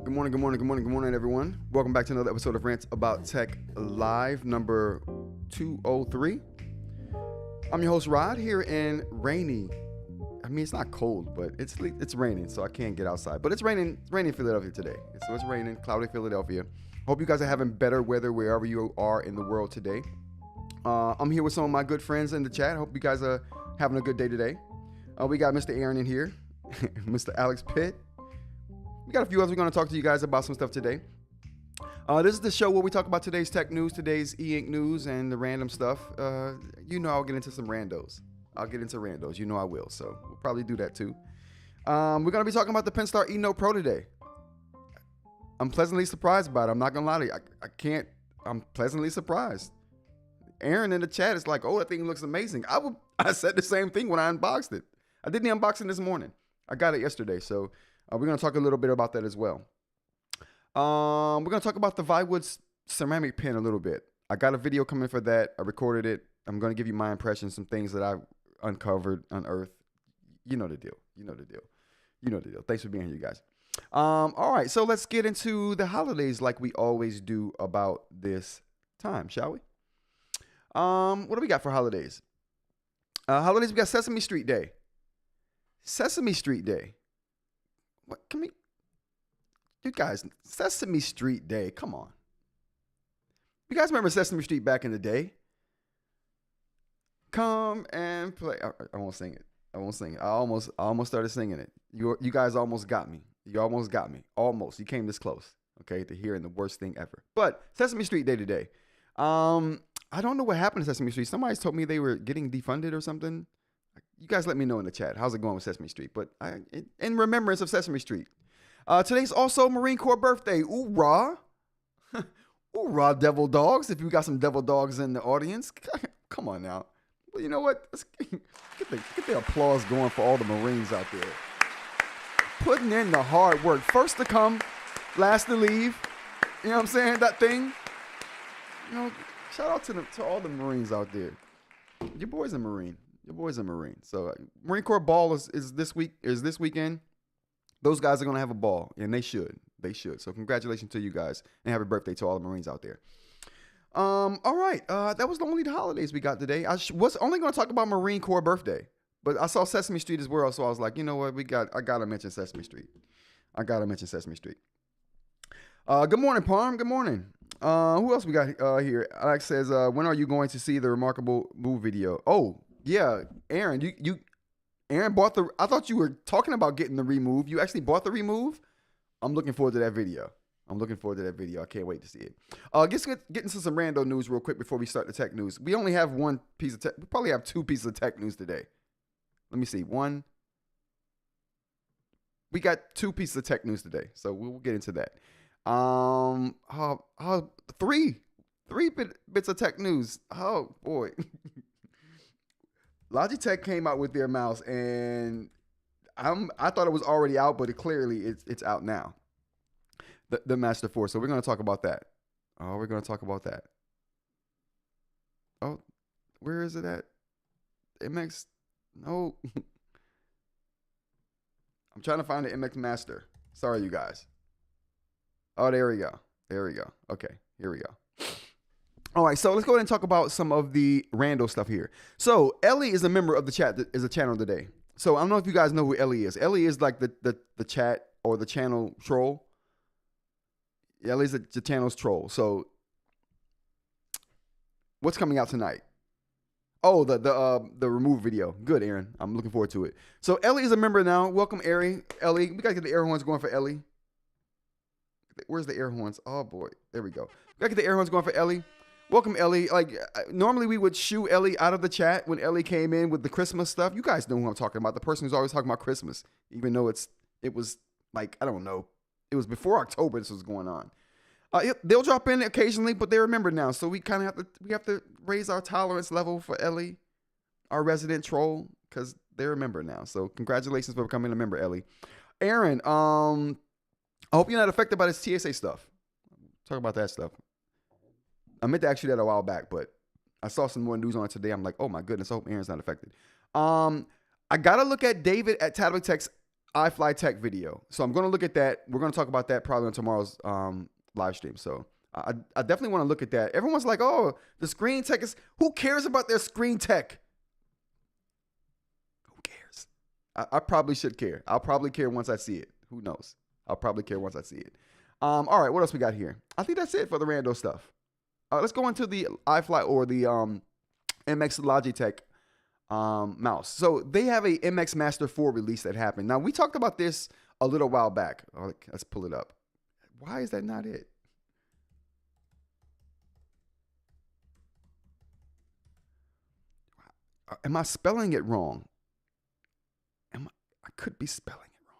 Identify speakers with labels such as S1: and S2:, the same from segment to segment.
S1: Good morning, everyone. Welcome back to another episode of Rants About Tech Live, number 203. I'm your host, Rod, here in rainy. I mean, it's not cold, but it's raining, so I can't get outside. But it's raining in Philadelphia today. So it's raining, cloudy Philadelphia. Hope you guys are having better weather wherever you are in the world today. I'm here with some of my good friends in the chat. Hope you guys are having a good day today. We got Mr. Aaron in here, Mr. Alex Pitt. We got a few others. We're going to talk to you guys about some stuff today. This is the show where we talk about today's tech news, today's e-ink news, and the random stuff. I'll get into some randos. I'll get into randos. You know I will. So we'll probably do that too. We're going to be talking about the Penstar eNote Pro today. I'm pleasantly surprised about it. I'm not going to lie to you. I'm pleasantly surprised. Aaron in the chat is like, oh, that thing looks amazing. I said the same thing when I unboxed it. I did the unboxing this morning. I got it yesterday. So we're going to talk a little bit about that as well. We're going to talk about the Viwood ceramic pen a little bit. I got a video coming for that. I recorded it. I'm going to give you my impressions, some things that I unearthed. You know the deal. Thanks for being here, you guys. All right, so let's get into the holidays like we always do about this time, shall we? What do we got for holidays? We got Sesame Street Day. What can we? You guys, Sesame Street Day. Come on. You guys remember Sesame Street back in the day? Come and play. I won't sing it. I almost started singing it. You guys almost got me. Almost. You came this close. Okay, to hearing the worst thing ever. But Sesame Street Day today. I don't know what happened to Sesame Street. Somebody's told me they were getting defunded or something. You guys let me know in the chat. How's it going with Sesame Street? But in remembrance of Sesame Street. Today's also Marine Corps birthday. Oorah. Oorah, devil dogs. If you got some devil dogs in the audience, come on now. Well, you know what? Let's get the applause going for all the Marines out there. Putting in the hard work. First to come, last to leave. You know what I'm saying? That thing. You know, shout out to all the Marines out there. Your boy's a Marine. So Marine Corps ball is this weekend. Those guys are going to have a ball, and they should. So congratulations to you guys, and happy birthday to all the Marines out there. All right. That was the only holidays we got today. I was only going to talk about Marine Corps birthday, but I saw Sesame Street as well, so I was like, you know what? I got to mention Sesame Street. Good morning, Parm. Good morning. Who else we got here? Alex says, when are you going to see the Remarkable Move video? Oh, yeah. Aaron, Aaron bought I thought you were talking about getting the remove. You actually bought the remove? I'm looking forward to that video. I can't wait to see it. Get into some rando news real quick before we start the tech news. We only have one piece of tech. We probably have two pieces of tech news today. Let me see. We got two pieces of tech news today, so we'll get into that. Three bits of tech news. Oh boy. Logitech came out with their mouse, and I thought it was already out, but it's out now. The Master 4. So we're going to talk about that. Oh, where is it at? MX? No. I'm trying to find the MX Master. Sorry, you guys. Oh, there we go. Okay, here we go. All right, so let's go ahead and talk about some of the rando stuff here. So Ellie is a member of the chat, is a channel today. So I don't know if you guys know who Ellie is. Ellie is like the chat or the channel troll. Ellie's the channel's troll. So what's coming out tonight? Oh, the remove video. Good, Aaron. I'm looking forward to it. So Ellie is a member now. Welcome, Ellie. We gotta get the air horns going for Ellie. Where's the air horns? Oh boy, there we go. We gotta get the air horns going for Ellie. Welcome, Ellie. Like, normally we would shoo Ellie out of the chat when Ellie came in with the Christmas stuff. You guys know who I'm talking about. The person who's always talking about Christmas, even though it was like, I don't know. It was before October this was going on. They'll drop in occasionally, but they're a member now. So we kind of have to raise our tolerance level for Ellie, our resident troll, because they're a member now. So congratulations for becoming a member, Ellie. Aaron, I hope you're not affected by this TSA stuff. Talk about that stuff. I meant to ask you that a while back, but I saw some more news on it today. I'm like, oh my goodness, I hope Aaron's not affected. I got to look at David at Tablet Tech's iFly Tech video. So I'm going to look at that. We're going to talk about that probably on tomorrow's live stream. So I definitely want to look at that. Everyone's like, oh, the screen tech is, who cares about their screen tech? Who cares? I probably should care. I'll probably care once I see it. Who knows? I'll probably care once I see it. All right, what else we got here? I think that's it for the rando stuff. Let's go into the iFly or the MX Logitech mouse. So they have a MX Master 4 release that happened. Now, we talked about this a little while back. Let's pull it up. Why is that not it? Am I spelling it wrong? I could be spelling it wrong.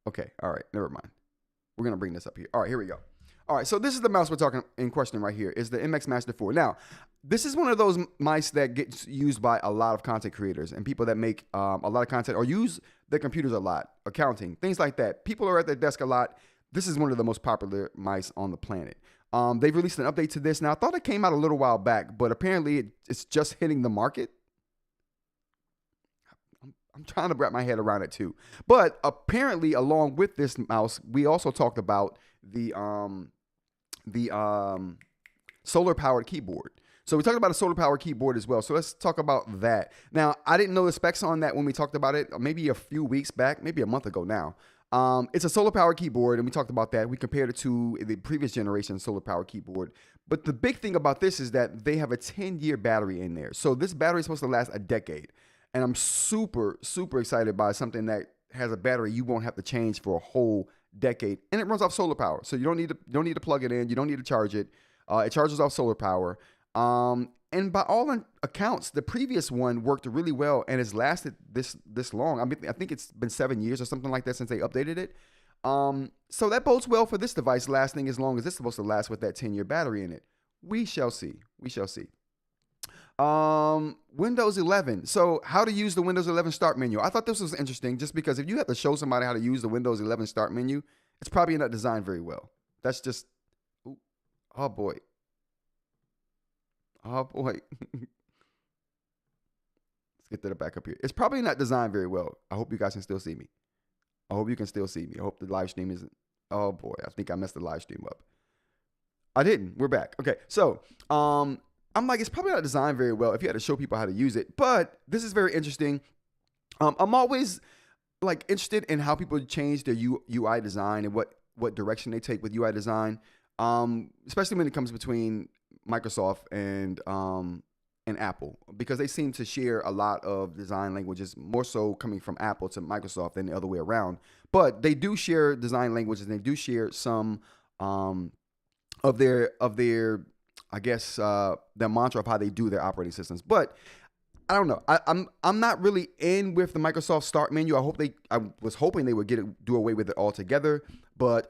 S1: Okay, all right, never mind. We're going to bring this up here. All right, here we go. All right, so this is the mouse we're talking in question right here, is the MX Master 4. Now, this is one of those mice that gets used by a lot of content creators and people that make a lot of content or use their computers a lot, accounting, things like that. People are at their desk a lot. This is one of the most popular mice on the planet. They've released an update to this. Now, I thought it came out a little while back, but apparently it's just hitting the market. I'm trying to wrap my head around it too. But apparently, along with this mouse, we also talked about the solar-powered keyboard. So we talked about a solar-powered keyboard as well. So let's talk about that. Now, I didn't know the specs on that when we talked about it, maybe a few weeks back, maybe a month ago now. It's a solar-powered keyboard, and we talked about that. We compared it to the previous generation solar-powered keyboard. But the big thing about this is that they have a 10-year battery in there. So this battery is supposed to last a decade. And I'm super, super excited by something that has a battery you won't have to change for a whole decade. And it runs off solar power. So you don't need to plug it in. You don't need to charge it. It charges off solar power. And by all accounts, the previous one worked really well and has lasted this long. I mean, I think it's been 7 years or something like that since they updated it. So that bodes well for this device lasting as long as it's supposed to last with that 10-year battery in it. We shall see. We shall see. Windows 11. So how to use the Windows 11 start menu. I thought this was interesting just because if you have to show somebody how to use the Windows 11 start menu, it's probably not designed very well. That's just, oh boy. Oh boy. Let's get to the back up here. It's probably not designed very well. I hope you guys can still see me. I hope you can still see me. I hope the live stream isn't. Oh boy. I think I messed the live stream up. I didn't. We're back. Okay. So, I'm like, it's probably not designed very well if you had to show people how to use it, but this is very interesting. I'm always like interested in how people change their UI design and what direction they take with UI design, especially when it comes between Microsoft and Apple, because they seem to share a lot of design languages, more so coming from Apple to Microsoft than the other way around. But they do share design languages, and they do share some of their I guess the mantra of how they do their operating systems. But I don't know. I'm not really in with the Microsoft Start menu. I was hoping they would do away with it altogether, but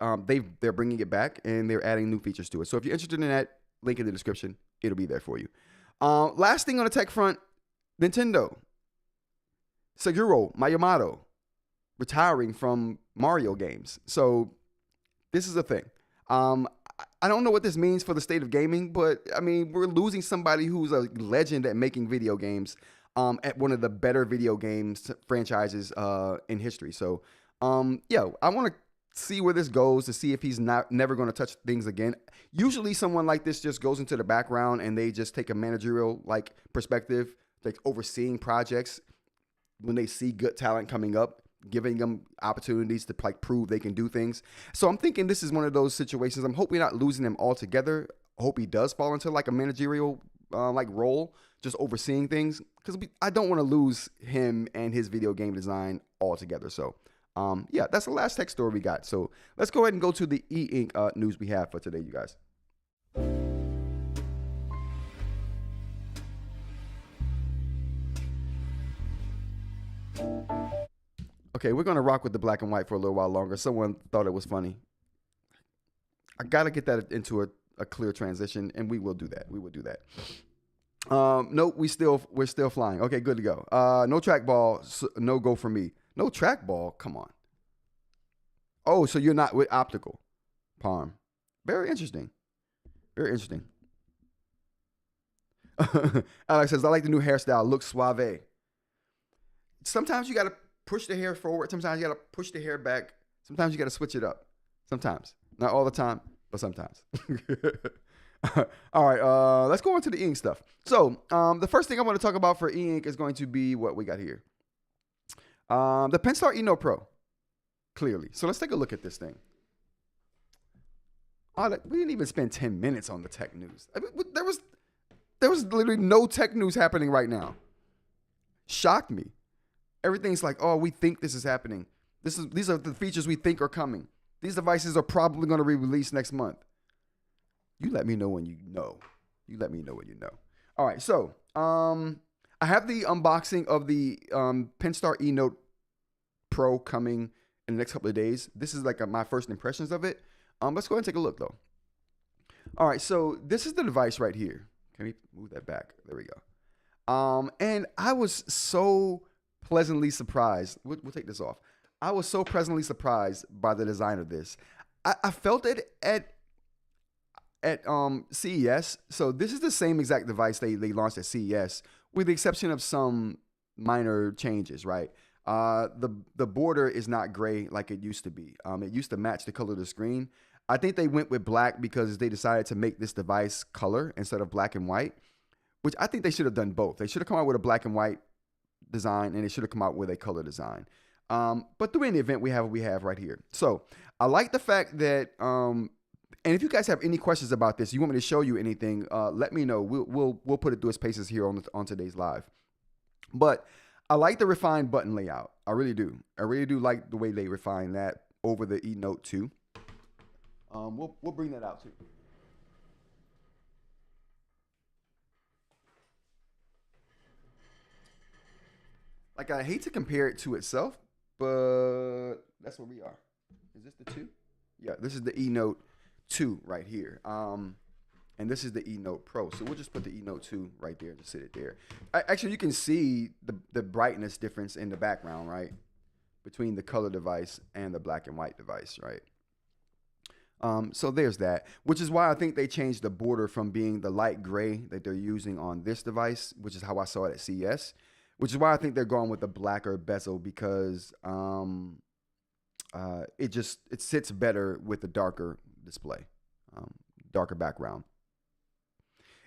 S1: they're bringing it back and they're adding new features to it. So if you're interested in that, link in the description. It'll be there for you. Last thing on the tech front, Nintendo. Shigeru Miyamoto retiring from Mario games. So this is a thing. I don't know what this means for the state of gaming, but I mean, we're losing somebody who's a legend at making video games at one of the better video games franchises in history. So, yeah, I want to see where this goes to see if he's never going to touch things again. Usually someone like this just goes into the background and they just take a managerial like perspective, like overseeing projects when they see good talent coming up, giving them opportunities to like prove they can do things. So I'm thinking this is one of those situations. I'm hoping we're not losing him altogether. I hope he does fall into like a managerial like role, just overseeing things, because I don't want to lose him and his video game design altogether. So yeah, that's the last tech story we got. So let's go ahead and go to the E-Ink news we have for today, you guys. Okay, we're going to rock with the black and white for a little while longer. Someone thought it was funny. I got to get that into a clear transition, and we will do that. We will do that. Nope, we're still flying. Okay, good to go. No trackball, no go for me. No trackball? Come on. Oh, so you're not with optical. Palm. Very interesting. Very interesting. Alex says, I like the new hairstyle. Looks suave. Sometimes you got to push the hair forward. Sometimes you got to push the hair back. Sometimes you got to switch it up. Sometimes. Not all the time, but sometimes. All right, let's go on to the e-ink stuff. So the first thing I want to talk about for e-ink is going to be what we got here. The Penstar eNote Pro, clearly. So let's take a look at this thing. Oh, we didn't even spend 10 minutes on the tech news. I mean, there was literally no tech news happening right now. Shocked me. Everything's like, oh, we think this is happening. These are the features we think are coming. These devices are probably going to be released next month. You let me know when you know. You let me know when you know. All right, so I have the unboxing of the Penstar eNote Pro coming in the next couple of days. This is like my first impressions of it. Let's go ahead and take a look, though. All right, so this is the device right here. Can we move that back? There we go. And I was so pleasantly surprised. We'll take this off. I was so pleasantly surprised by the design of this. I felt it at CES. So this is the same exact device they launched at CES, with the exception of some minor changes, right? The border is not gray like it used to be. It used to match the color of the screen. I think they went with black because they decided to make this device color instead of black and white, which I think they should have done both. They should have come out with a black and white design, and they should have come out with a color design. But through any event, we have what we have right here. So I like the fact that, and if you guys have any questions about this, you want me to show you anything, let me know. We'll put it through its paces here on today's live. But I like the refined button layout. I really do. I really do like the way they refine that over the eNote 2. We'll bring that out too. Like, I hate to compare it to itself, but that's where we are. Is this the 2? Yeah, this is the eNote 2 right here. And this is the eNote Pro. So we'll just put the eNote 2 right there and just sit it there. Actually, you can see the brightness difference in the background, right? Between the color device and the black and white device, right? So there's that, which is why I think they changed the border from being the light gray that they're using on this device, which is how I saw it at CES, which is why I think they're going with the blacker bezel, because it sits better with the darker display, darker background.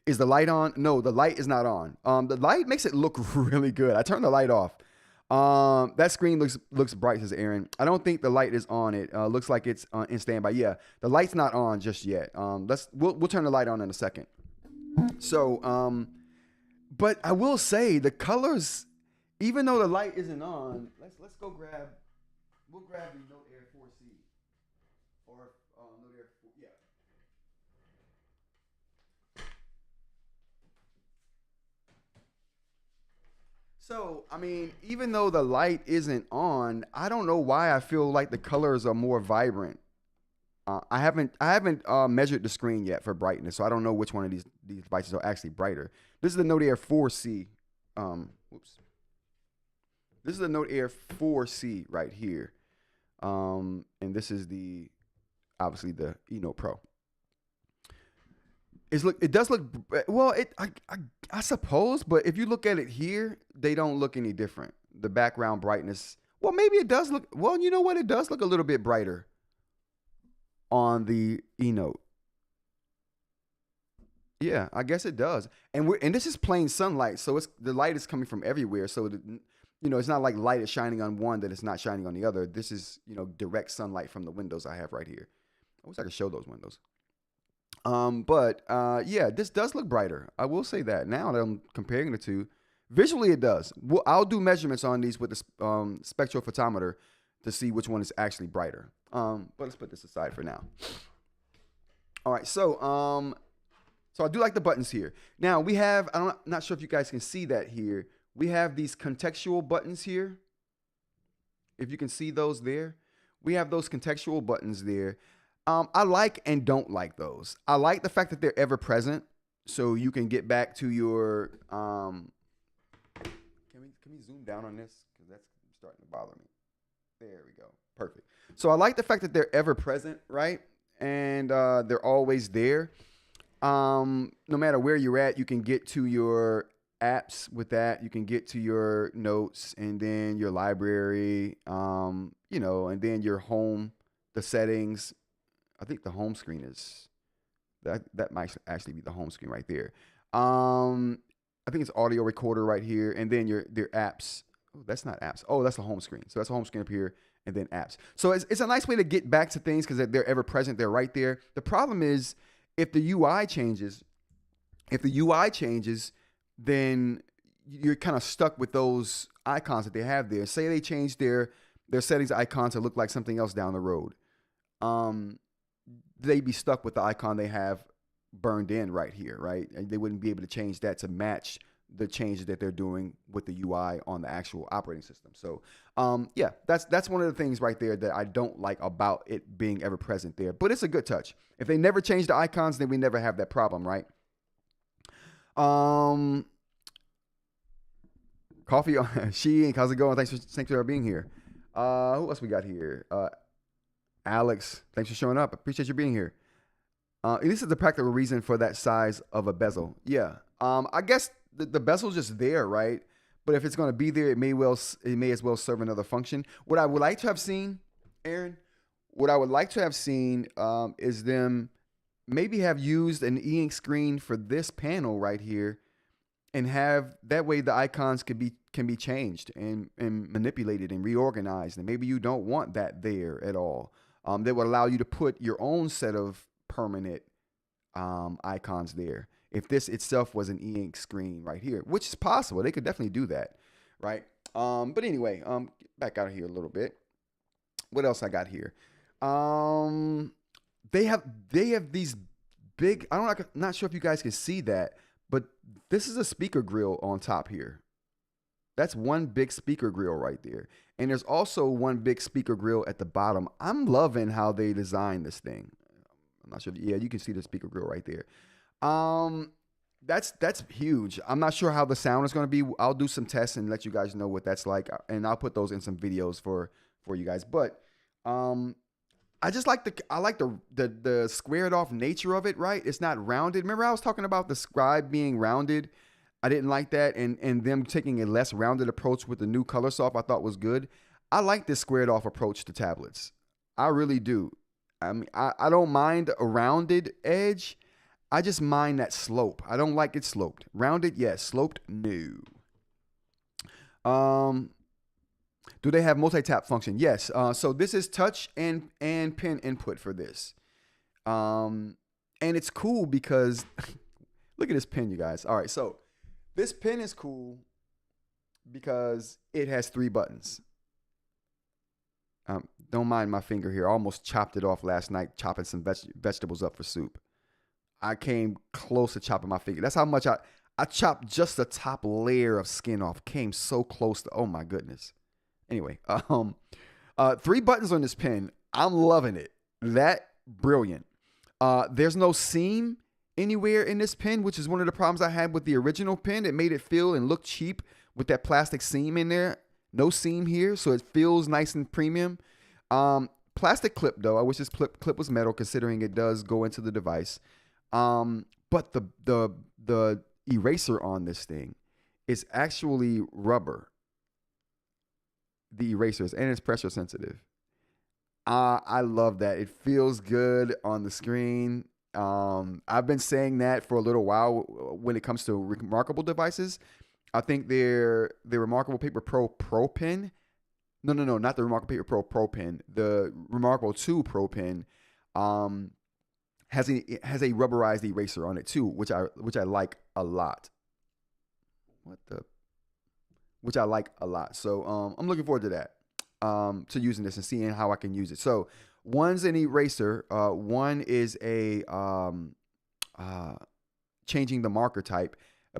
S1: Is the light on? No, the light is not on. The light makes it look really good. I turned the light off. That screen looks bright, says Aaron. I don't think the light is on. It looks like it's in standby. Yeah, the light's not on just yet. We'll turn the light on in a second. So, but I will say the colors, even though the light isn't on, let's go grab. We'll grab the Note Air 4C or Note Air 4, yeah. So, I mean, even though the light isn't on, I don't know why I feel like the colors are more vibrant. I haven't measured the screen yet for brightness, so I don't know which one of these devices are actually brighter. This is the Note Air 4C. Whoops. This is the Note Air 4C right here. And this is obviously the eNote Pro. It does look well. I suppose, but if you look at it here, they don't look any different. The background brightness. Well, maybe it does look. Well, you know what? It does look a little bit brighter on the eNote. Yeah, I guess it does. And this is plain sunlight, so the light is coming from everywhere. So it's not like light is shining on one that it's not shining on the other. This is direct sunlight from the windows I have right here. I wish I could show those windows. But yeah, this does look brighter. I will say that now that I'm comparing the two. Visually, it does. I'll do measurements on these with the spectrophotometer to see which one is actually brighter. But let's put this aside for now. All right, so I do like the buttons here. Now we have, I'm not sure if you guys can see that here. We have these contextual buttons here. If you can see those there, we have those contextual buttons there. I like and don't like those. I like the fact that they're ever present, so you can get back to your. Can we zoom down on this, because that's starting to bother me. There we go. Perfect. So I like the fact that they're ever present, right? And they're always there. No matter where you're at, you can get to your apps with that. You can get to your notes and then your library, and then your home, the settings. I think the home screen is that might actually be the home screen right there. I think it's audio recorder right here, and then your apps. Oh, that's not apps. Oh, that's the home screen. So that's the home screen up here, and then apps. So it's a nice way to get back to things because they're ever present. They're right there. The problem is if the UI changes. If the UI changes, then you're kind of stuck with those icons that they have there. Say they change their settings icon to look like something else down the road. They'd be stuck with the icon they have burned in right here, right? And they wouldn't be able to change that to match the changes that they're doing with the UI on the actual operating system. So, yeah, that's one of the things right there that I don't like about it being ever present there. But it's a good touch. If they never change the icons, then we never have that problem, right? Coffee on She, how's it going? Thanks for being here. Who else we got here? Alex, thanks for showing up. Appreciate you being here. This is the practical reason for that size of a bezel. Yeah. I guess the bezel's just there, right? But if it's going to be there, it may as well serve another function. What I would like to have seen, Aaron, is them maybe have used an e-ink screen for this panel right here, and have that way the icons can be changed and manipulated and reorganized. And maybe you don't want that there at all. That would allow you to put your own set of permanent icons there. If this itself was an e-ink screen right here, which is possible, they could definitely do that, right? But anyway, back out of here a little bit. What else I got here? They have these big. Not sure if you guys can see that, but this is a speaker grill on top here. That's one big speaker grill right there. And there's also one big speaker grill at the bottom. I'm loving how they designed this thing. I'm not sure. Yeah, you can see the speaker grill right there. That's huge. I'm not sure how the sound is going to be. I'll do some tests and let you guys know what that's like. And I'll put those in some videos for you guys. But I just like the squared off nature of it, right? It's not rounded. Remember I was talking about the Scribe being rounded? I didn't like that, and them taking a less rounded approach with the new ColorSoft I thought was good. I like this squared off approach to tablets. I really do. I mean, I don't mind a rounded edge. I just mind that slope. I don't like it sloped. Rounded, yes. Sloped, no. Do they have multi-tap function? Yes. So this is touch and pen input for this. And it's cool because look at this pen, you guys. All right, so this pen is cool because it has 3 buttons. Don't mind my finger here. I almost chopped it off last night, chopping some vegetables up for soup. I came close to chopping my finger. That's how much I chopped just the top layer of skin off. Came so close to, oh my goodness. Anyway, 3 buttons on this pen. I'm loving it. That brilliant. There's no seam anywhere in this pen, which is one of the problems I had with the original pen. It made it feel and look cheap with that plastic seam in there. No seam here, so it feels nice and premium. Plastic clip though. I wish this clip was metal, considering it does go into the device. But the eraser on this thing is actually rubber. The erasers, and it's pressure sensitive. I love that. It feels good on the screen. I've been saying that for a little while when it comes to Remarkable devices. I think their Remarkable Paper Pro pen. No, not the Remarkable Paper Pro pen. The Remarkable 2 Pro pen has a rubberized eraser on it too, which I like a lot. Which I like a lot. So I'm looking forward to that, to using this and seeing how I can use it. So one's an eraser. One is a changing the marker type.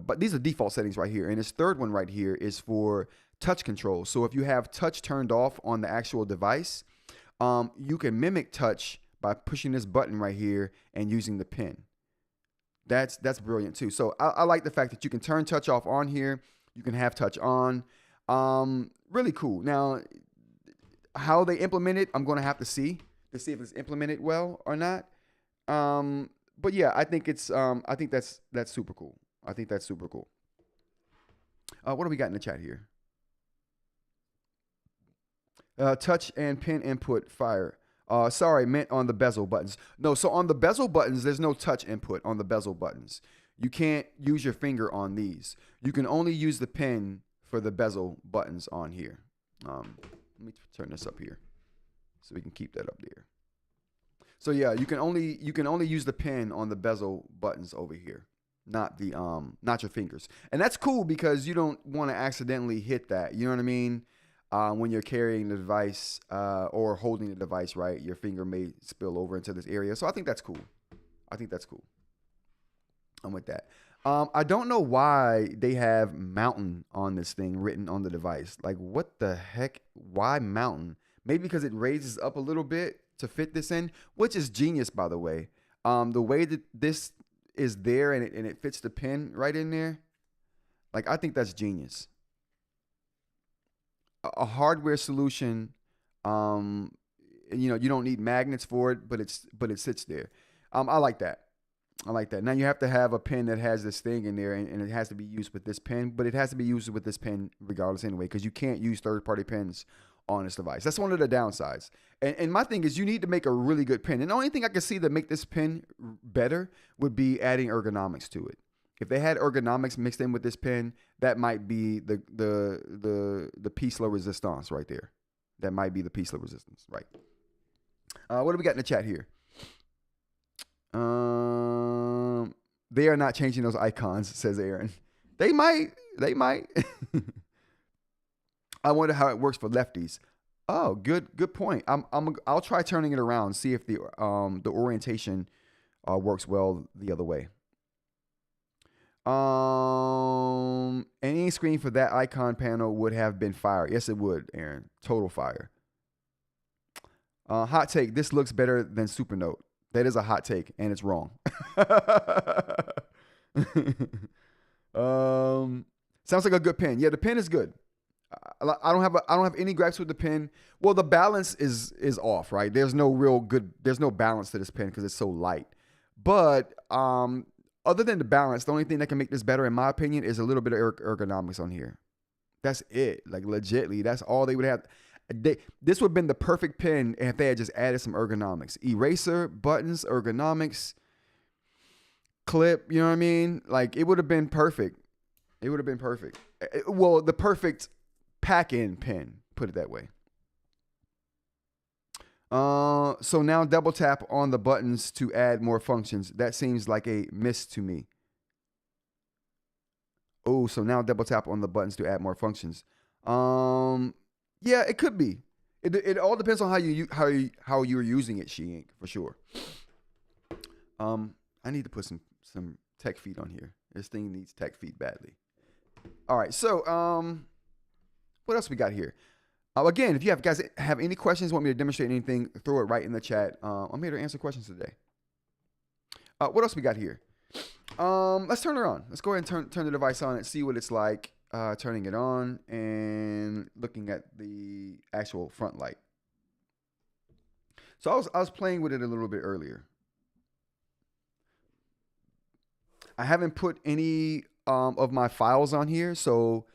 S1: But these are default settings right here. And this third one right here is for touch control. So if you have touch turned off on the actual device, you can mimic touch by pushing this button right here and using the pen. That's brilliant too. So I like the fact that you can turn touch off on here. You can have touch on. Really cool. Now, how they implement it, I'm going to have to see if it's implemented well or not. But yeah, I think that's super cool. I think that's super cool. What do we got in the chat here? Touch and pin input fire. Sorry, meant on the bezel buttons. No, so on the bezel buttons, there's no touch input on the bezel buttons. You can't use your finger on these. You can only use the pin for the bezel buttons on here. Let me turn this up here so we can keep that up there. So yeah, you can only use the pin on the bezel buttons over here, not your fingers. And that's cool because you don't want to accidentally hit that. You know what I mean? When you're carrying the device or holding the device, right? Your finger may spill over into this area. So I think that's cool. I'm with that. I don't know why they have mountain on this thing written on the device. Like, what the heck? Why mountain? Maybe because it raises up a little bit to fit this in, which is genius, by the way. The way that this is there and it fits the pin right in there, like, I think that's genius. A hardware solution, you don't need magnets for it, but it sits there. I like that. Now you have to have a pin that has this thing in there, and it has to be used with this pin, but it has to be used with this pin regardless anyway, because you can't use third-party pins on this device. That's one of the downsides. And my thing is, you need to make a really good pin. And the only thing I can see that make this pin better would be adding ergonomics to it. If they had ergonomics mixed in with this pin, that might be the piece la resistance right there. That might be the piece la resistance, right? What do we got in the chat here? They are not changing those icons, says Aaron. They might. I wonder how it works for lefties. Oh, good point. I'll try turning it around, see if the orientation works well the other way. Any screen for that icon panel would have been fire. Yes, it would, Aaron. Total fire. Hot take. This looks better than Supernote. That is a hot take, and it's wrong. Sounds like a good pen. Yeah, the pen is good. I don't have any gripes with the pen. Well, the balance is off, right? There's no balance to this pen because it's so light. But other than the balance, the only thing that can make this better, in my opinion, is a little bit of ergonomics on here. That's it. Like, legitly, that's all they would have. This would have been the perfect pen if they had just added some ergonomics. Eraser, buttons, ergonomics, clip, you know what I mean? Like, it would have been perfect. Well, the perfect pack-in pen, put it that way. So now double tap on the buttons to add more functions. That seems like a miss to me. Oh, so now double tap on the buttons to add more functions. Yeah, it could be. It all depends on how you're using it, She Ink, for sure. I need to put some tech feed on here. This thing needs tech feed badly. All right, so what else we got here? Again, if you guys have any questions, want me to demonstrate anything, throw it right in the chat. I'm here to answer questions today. What else we got here? Let's turn it on. Let's go ahead and turn the device on and see what it's like turning it on and looking at the actual front light. So I was playing with it a little bit earlier. I haven't put any of my files on here, so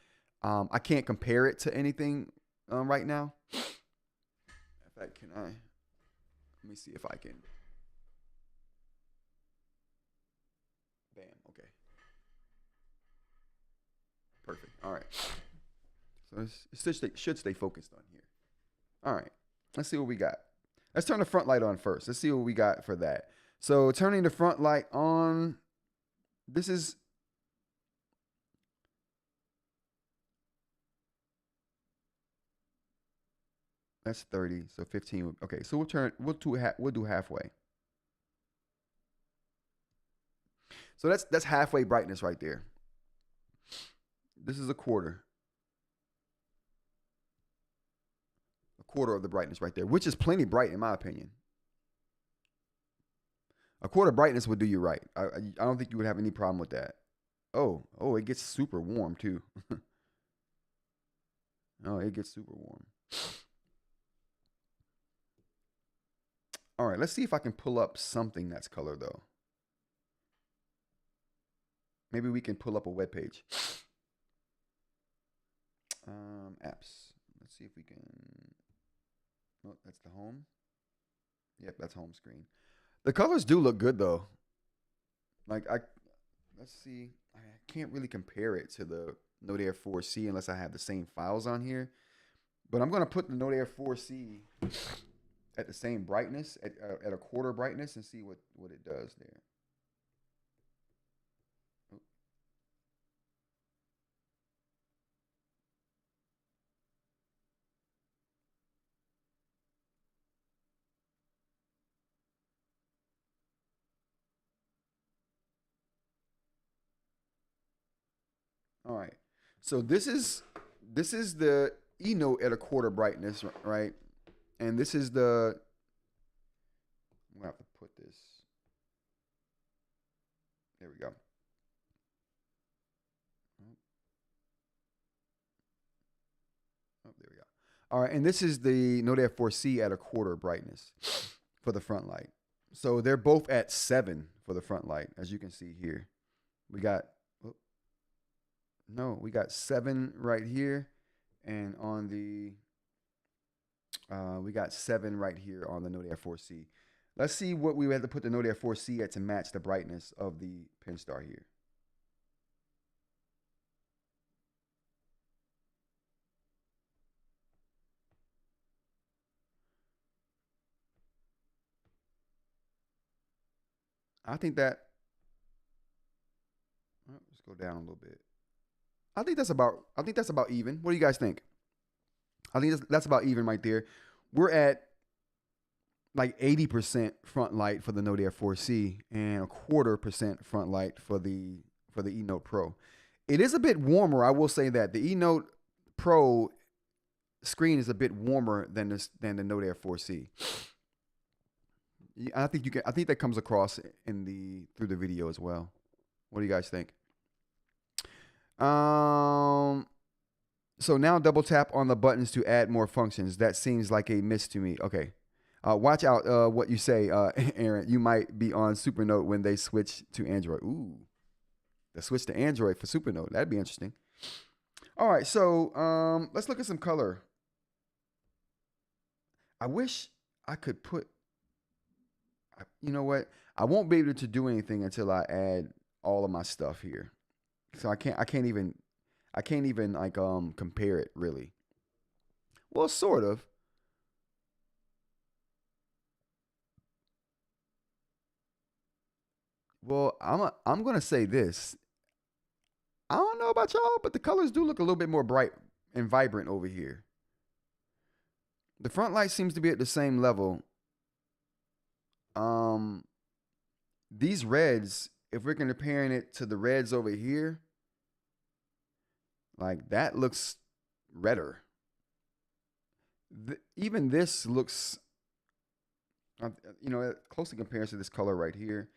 S1: I can't compare it to anything right now. In fact, let me see if I can. Bam, okay. Perfect, all right. So it should stay focused on here. All right, let's see what we got. Let's turn the front light on first. Let's see what we got for that. So turning the front light on, that's 30, so 15. Okay, so we'll do halfway. So that's halfway brightness right there. This is a quarter. A quarter of the brightness right there, which is plenty bright in my opinion. A quarter brightness would do you right. I don't think you would have any problem with that. Oh, it gets super warm too. Oh, it gets super warm. All right, let's see if I can pull up something that's color though. Maybe we can pull up a web page. Apps. Let's see if we can. Oh, that's the home. Yep, that's home screen. The colors do look good though. Like let's see. I can't really compare it to the Note Air 4C unless I have the same files on here. But I'm gonna put the Note Air 4C at the same brightness, at a quarter brightness, and see what it does there. All right. So this is the E Note at a quarter brightness, right? And this is the. I'm gonna have to put this. There we go. Oh, there we go. All right, and this is the Note Air 4C at a quarter brightness for the front light. So they're both at 7 for the front light, as you can see here. We got, oh, no, we got 7 right here, and on the, we got 7 right here on the Note Air 4C. Let's see what we had to put the Note Air 4C at to match the brightness of the Pinstar here. I think that, let's go down a little bit. I think that's about even. What do you guys think? I think that's about even right there. We're at like 80% front light for the Note Air 4C and a quarter percent front light for the E Note Pro. It is a bit warmer, I will say that. The E Note Pro screen is a bit warmer than the Note Air 4C. I think I think that comes across through the video as well. What do you guys think? So now double tap on the buttons to add more functions. That seems like a miss to me. Okay. Watch out what you say, Aaron. You might be on Supernote when they switch to Android. Ooh, the switch to Android for Supernote. That'd be interesting. All right, so let's look at some color. I wish I could put. You know what? I won't be able to do anything until I add all of my stuff here. So I can't even like compare it really. Well, sort of. Well, I'm gonna say this. I don't know about y'all, but the colors do look a little bit more bright and vibrant over here. The front light seems to be at the same level. Um, these reds, if we're comparing it to the reds over here, like that looks redder. Even this looks, closely compares to this color right here.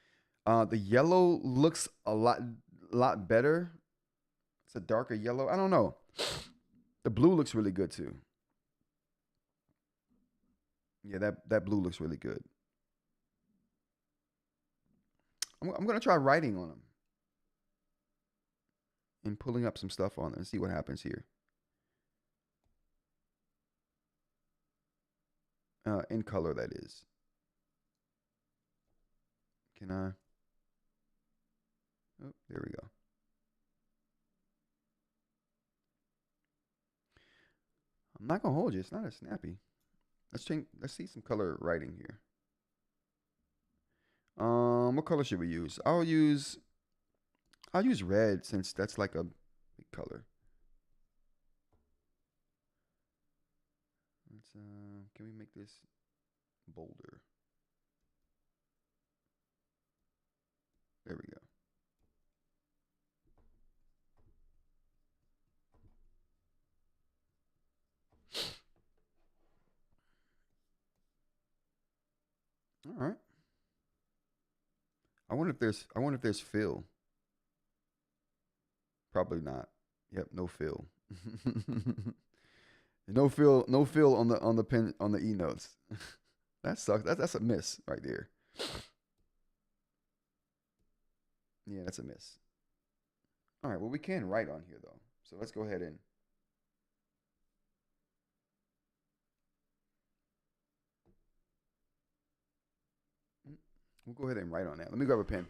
S1: The yellow looks a lot better. It's a darker yellow. I don't know. The blue looks really good too. Yeah, that blue looks really good. I'm gonna try writing on them and pulling up some stuff on them and see what happens here. In color, that is. Can I? Oh, there we go. I'm not gonna hold you. It's not as snappy. Let's change. Let's see some color writing here. What color should we use? I'll use red since that's like a big color. Let's can we make this bolder? There we go. All right. I wonder if there's fill. Probably not. Yep, no fill. No fill on the pen on the E notes. That sucks. That's a miss right there. Yeah, that's a miss. All right, well we can write on here though. So let's go ahead and We'll go ahead and write on that. Let me grab a pen.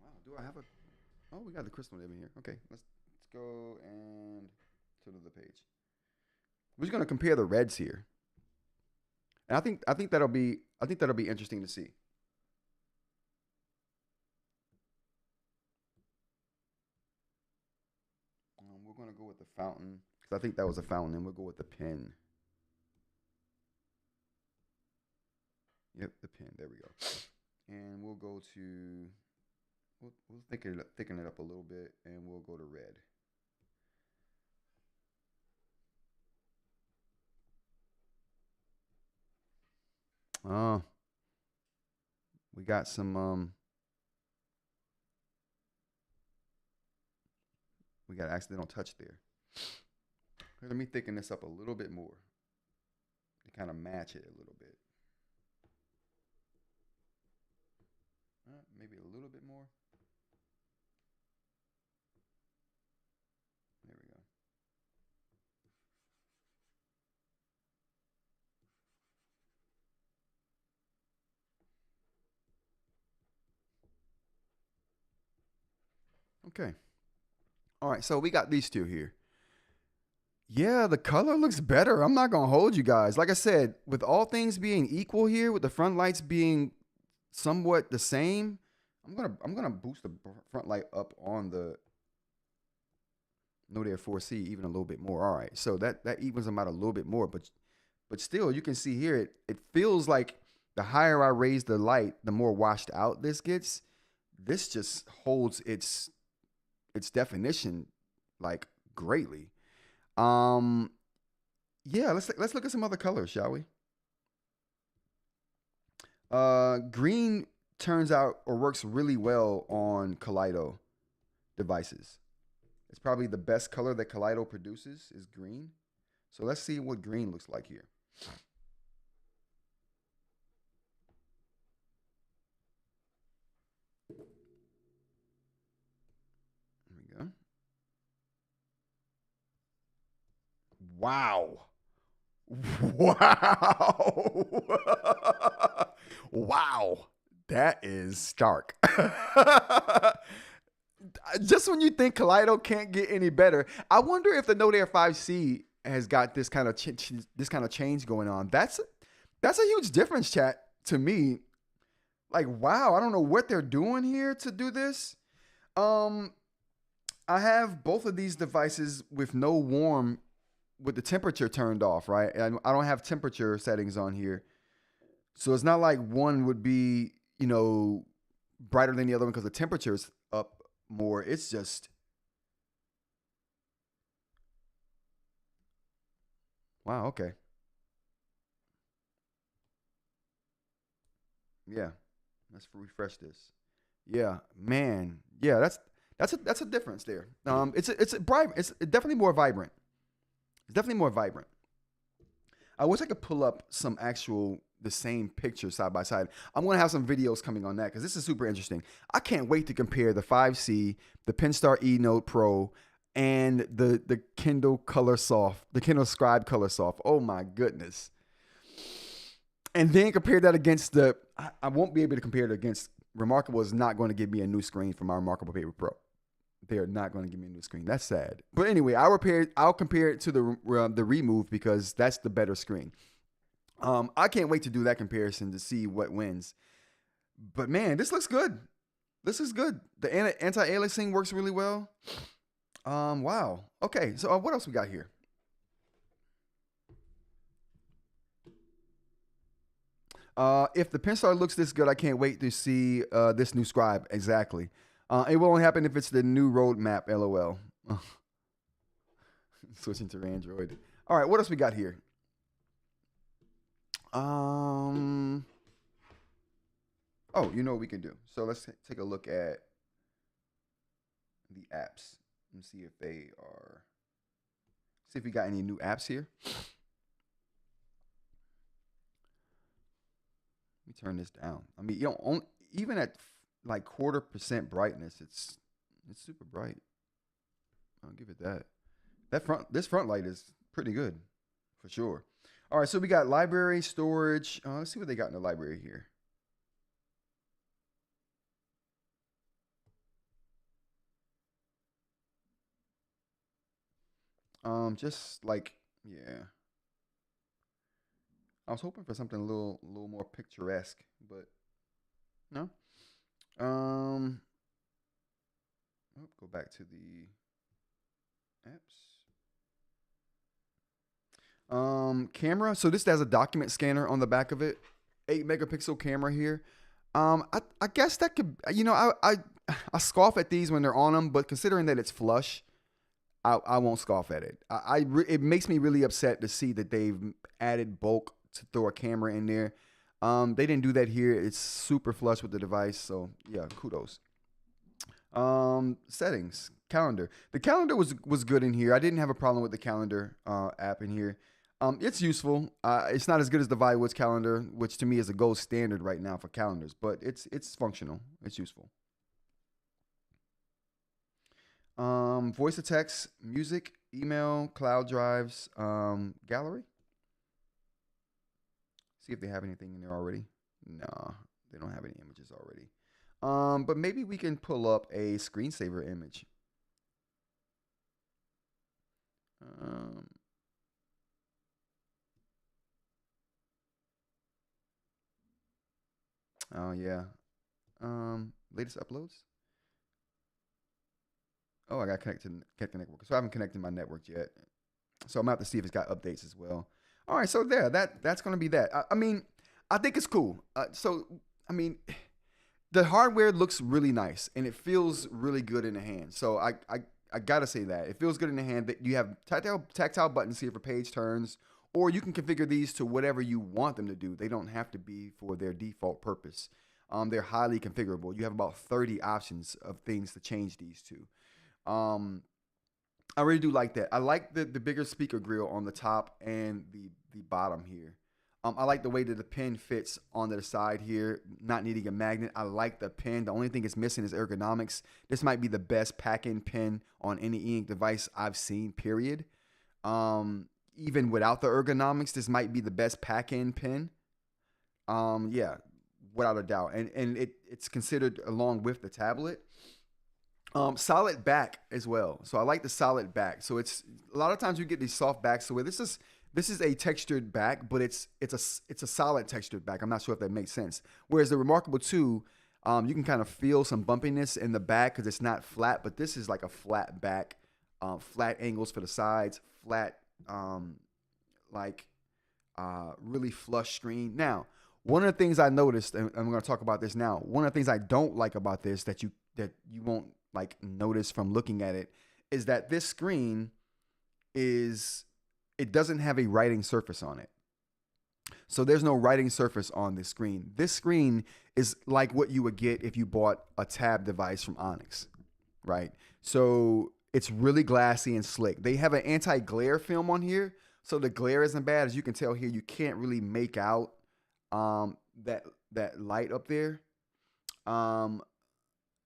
S1: Wow, do I have a? Oh, we got the crystal nib in here. Okay, let's go and to the page. We're just gonna compare the reds here, and I think that'll be interesting to see. We're gonna go with the fountain because I think that was a fountain, and we'll go with the pen. Yep, the pen. There we go. And we'll go to we'll thicken it up a little bit, and we'll go to red. Oh, we got some we got accidental touch there. Let me thicken this up a little bit more to kind of match it a little bit. Maybe a little bit more. There we go. Okay. All right, so we got these two here. Yeah, the color looks better. I'm not gonna hold you guys. Like I said, with all things being equal here, with the front lights being somewhat the same, I'm gonna boost the front light up on the Note Air 4C even a little bit more. All right, so that evens them out a little bit more, but still, you can see here it feels like the higher I raise the light, the more washed out this gets. This just holds its definition like greatly. Um, yeah, let's look at some other colors, shall we? Green turns out or works really well on Kaleido devices. It's probably the best color that Kaleido produces is green. So let's see what green looks like here. There we go. Wow. Wow. Wow. That is stark. Just when you think Kaleido can't get any better, I wonder if the Note Air 5C has got this kind of change going on. That's a huge difference, chat, to me. Like, wow, I don't know what they're doing here to do this. I have both of these devices with no warm, with the temperature turned off, right? And I don't have temperature settings on here. So it's not like one would be, brighter than the other one because the temperature is up more. It's just, wow, okay. Yeah. Let's refresh this. Yeah, man. Yeah, that's a difference there. It's a bright. It's definitely more vibrant. It's definitely more vibrant. I wish I could pull up some actual the same picture side by side. I'm gonna have some videos coming on that because this is super interesting. I can't wait to compare the 5C, the Penstar E Note Pro, and the Kindle Color Soft, the Kindle Scribe Color Soft. Oh my goodness! And then compare that against I won't be able to compare it against Remarkable. Is not going to give me a new screen for my Remarkable Paper Pro. They're not going to give me a new screen. That's sad. But anyway, I'll compare it to the Remove because that's the better screen. I can't wait to do that comparison to see what wins. But man, this looks good. This is good. The anti-aliasing works really well. Wow. Okay, so what else we got here? If the Penstar looks this good, I can't wait to see this new Scribe. Exactly. It will only happen if it's the new roadmap, LOL. Switching to Android. All right, what else we got here? Oh, you know what we can do. So let's take a look at the apps and see if they are. See if we got any new apps here. Let me turn this down. I mean, even at like 0.25% brightness, it's super bright. I'll give it that. This front light is pretty good for sure. All right, so we got library storage. Let's see what they got in the library here. Just like, yeah. I was hoping for something a little more picturesque, but no. Um, go back to the apps. Camera. So this has a document scanner on the back of it. 8 megapixel camera here. I guess that could, I scoff at these when they're on them, but considering that it's flush, I won't scoff at it. It makes me really upset to see that they've added bulk to throw a camera in there. They didn't do that here. It's super flush with the device, so yeah, kudos. Settings, calendar. The calendar was good in here. I didn't have a problem with the calendar app in here. It's useful. It's not as good as the ViWoods calendar, which to me is a gold standard right now for calendars, but it's functional. It's useful. Voice to text, music, email, cloud drives, gallery. See if they have anything in there already. No, they don't have any images already. But maybe we can pull up a screensaver image. Oh yeah. Latest uploads. Oh, I got connect the network. So I haven't connected my network yet. So I'm about to see if it's got updates as well. All right, so there, that's gonna be that. I mean, I think it's cool. I mean, the hardware looks really nice and it feels really good in the hand. So I gotta say that it feels good in the hand. That you have tactile buttons here for page turns, or you can configure these to whatever you want them to do. They don't have to be for their default purpose. They're highly configurable. You have about 30 options of things to change these to. I really do like that. I like the bigger speaker grill on the top and the bottom here. I like the way that the pen fits onto the side here, not needing a magnet. I like the pen. The only thing it's missing is ergonomics. This might be the best pack-in pen on any e-ink device I've seen, period. Even without the ergonomics, this might be the best pack-in pen. Yeah, without a doubt. And it's considered along with the tablet. Solid back as well. So I like the solid back. So it's a lot of times you get these soft backs. So this is a textured back, but it's a solid textured back. I'm not sure if that makes sense. Whereas the Remarkable 2, you can kind of feel some bumpiness in the back because it's not flat, but this is like a flat back, flat angles for the sides, flat, really flush screen. Now, one of the things I noticed, and I'm going to talk about this now. One of the things I don't like about this that you won't like notice from looking at it is that this screen it doesn't have a writing surface on it. So there's no writing surface on this screen. This screen is like what you would get if you bought a tab device from Onyx, right? So it's really glassy and slick. They have an anti-glare film on here, so the glare isn't bad. As you can tell here, you can't really make out that light up there.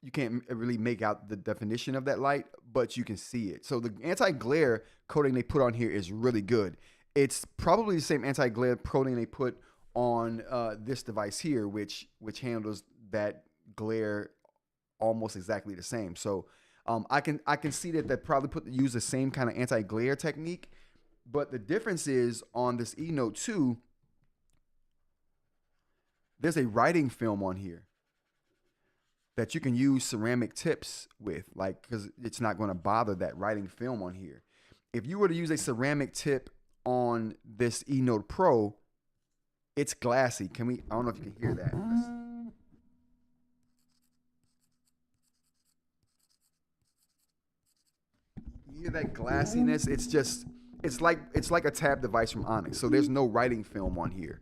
S1: You can't really make out the definition of that light, but you can see it. So the anti-glare coating they put on here is really good. It's probably the same anti-glare coating they put on this device here, which handles that glare almost exactly the same. So I can see that they probably use the same kind of anti-glare technique, but the difference is on this eNote 2, there's a writing film on here that you can use ceramic tips with, like, because it's not going to bother that writing film on here. If you were to use a ceramic tip on this eNote Pro, it's glassy. I don't know if you can hear that. You hear that glassiness? It's like a tab device from Onyx. So there's no writing film on here.